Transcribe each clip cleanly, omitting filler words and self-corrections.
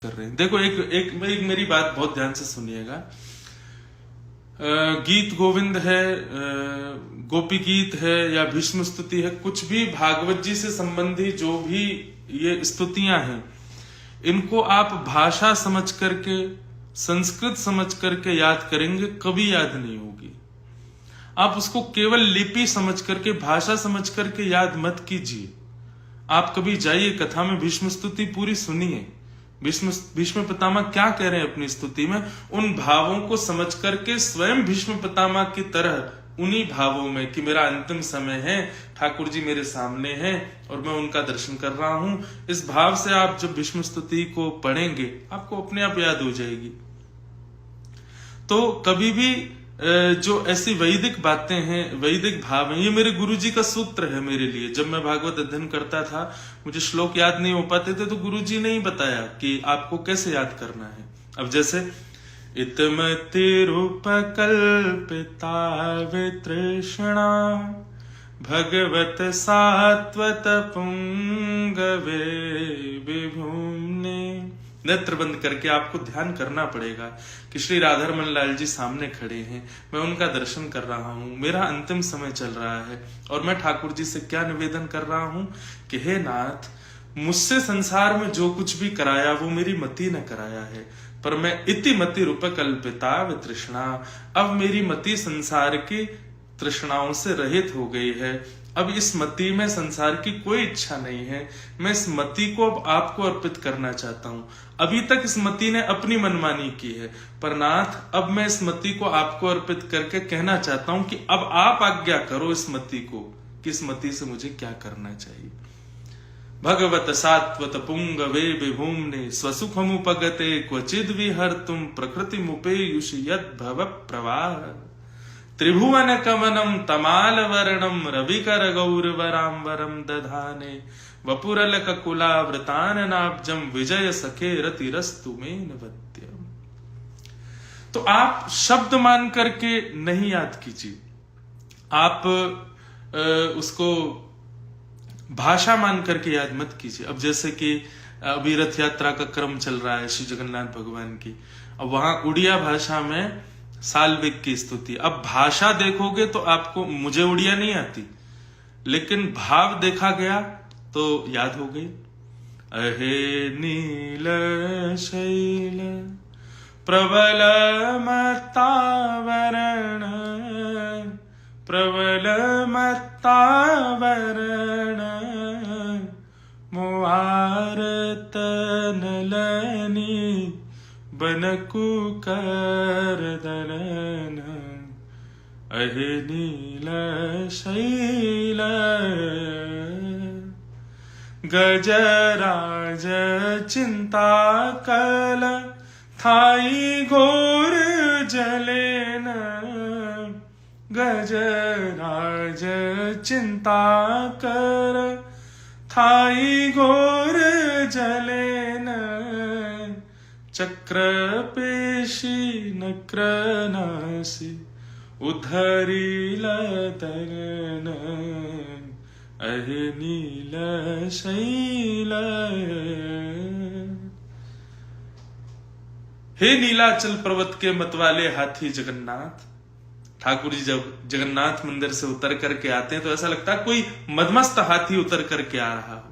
कर रहे हैं। देखो एक मेरी बात बहुत ध्यान से सुनिएगा। गीत गोविंद है, गोपी गीत है या भीष्म स्तुति है, कुछ भी भागवत जी से संबंधी जो भी ये स्तुतियां हैं, इनको आप भाषा समझ करके, संस्कृत समझ करके याद करेंगे, कभी याद नहीं होगी। आप उसको केवल लिपि समझ करके, भाषा समझ करके याद मत कीजिए। आप कभी जाइए कथा में, भीष्म स्तुति पूरी सुनिए, भीष्म पितामह क्या कह रहे हैं अपनी स्तुति में, उन भावों को समझ करके स्वयं भीष्म पितामह की तरह उन्हीं भावों में कि मेरा अंतिम समय है, ठाकुर जी मेरे सामने हैं और मैं उनका दर्शन कर रहा हूं, इस भाव से आप जब भीष्म स्तुति को पढ़ेंगे आपको अपने आप याद हो जाएगी। तो कभी भी जो ऐसी वैदिक बातें हैं, वैदिक भाव हैं, ये मेरे गुरुजी का सूत्र है मेरे लिए। जब मैं भागवत अध्ययन करता था, मुझे श्लोक याद नहीं हो पाते थे, तो गुरुजी ने ही बताया कि आपको कैसे याद करना है। अब जैसे इतमतिरुपकल्पिता वितृष्णा भगवत सात्वत पुंगवे विभुम्ने। नेत्र बंद करके आपको ध्यान करना पड़ेगा कि श्री राधारमन लाल जी सामने खड़े हैं, मैं उनका दर्शन कर रहा हूं, मेरा अंतिम समय चल रहा है और मैं ठाकुर जी से क्या निवेदन कर रहा हूं कि हे नाथ, मुझसे संसार में जो कुछ भी कराया वो मेरी मति ने कराया है, पर मैं इति मति रूप कल्पिता वितृष्णा, अब मेरी मति संसार की तृष्णाओं से रहित हो गई है। अब इस मति में संसार की कोई इच्छा नहीं है, मैं इस मति को अब आपको अर्पित करना चाहता हूं। अभी तक इस मति ने अपनी मनमानी की है, पर नाथ अब मैं इस मति को आपको अर्पित करके कहना चाहता हूं कि अब आप आज्ञा करो इस मति को कि इस मति से मुझे क्या करना चाहिए। भगवत सात्वत पुंगवे विभूम्ने स्वसुखमुपगते क्वचिद विहर्तुम प्रकृति मुपेयुष यद भव प्रवाह त्रिभुवन कमनम तमाल वर्णम रविकर गौरवरांबरम दधाने वपुरल ककुलावृतान नाब्जम विजय सखे रतिरस्तु में नवत्यम। तो आप शब्द मान करके नहीं याद कीजिए, आप उसको भाषा मान करके याद मत कीजिए। अब जैसे कि अभी रथ यात्रा का क्रम चल रहा है श्री जगन्नाथ भगवान की, अब वहां उड़िया भाषा में साल्विक की स्तुति। अब भाषा देखोगे तो आपको, मुझे उड़िया नहीं आती, लेकिन भाव देखा गया तो याद हो गई। अहे नील शैल प्रबल मत्तावरण प्रबल मत्तावरण मुआरत नलनी बनकु कर दलन अहे नील शैल गजराज चिंता कल थाई घोर जलेन गजराज चिंता कर थाई घोर जलेन चक्र पेशी नक्र नासी उधरी लतरन अहे नील शैल। हे नीलाचल पर्वत के मतवाले हाथी जगन्नाथ। ठाकुर जी जब जगन्नाथ मंदिर से उतर करके आते हैं तो ऐसा लगता है कोई मदमस्त हाथी उतर करके आ रहा हो।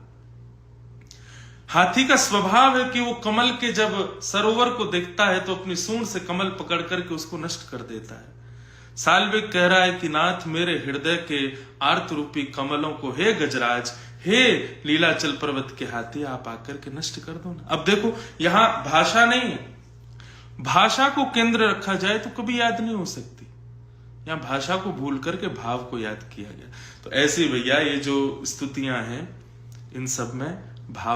हाथी का स्वभाव है कि वो कमल के जब सरोवर को देखता है तो अपनी सूंड से कमल पकड़ करके उसको नष्ट कर देता है। साल्विक कह रहा है कि नाथ मेरे हृदय के आर्त रूपी कमलों को हे गजराज, हे लीलाचल पर्वत के हाथी, आप आकर के नष्ट कर दो ना। अब देखो यहां भाषा नहीं है, भाषा को केंद्र रखा जाए तो कभी याद नहीं हो सकती, यहां भाषा को भूल करके भाव को याद किया गया। तो ऐसे भैया ये जो स्तुतियां हैं इन सब में भाव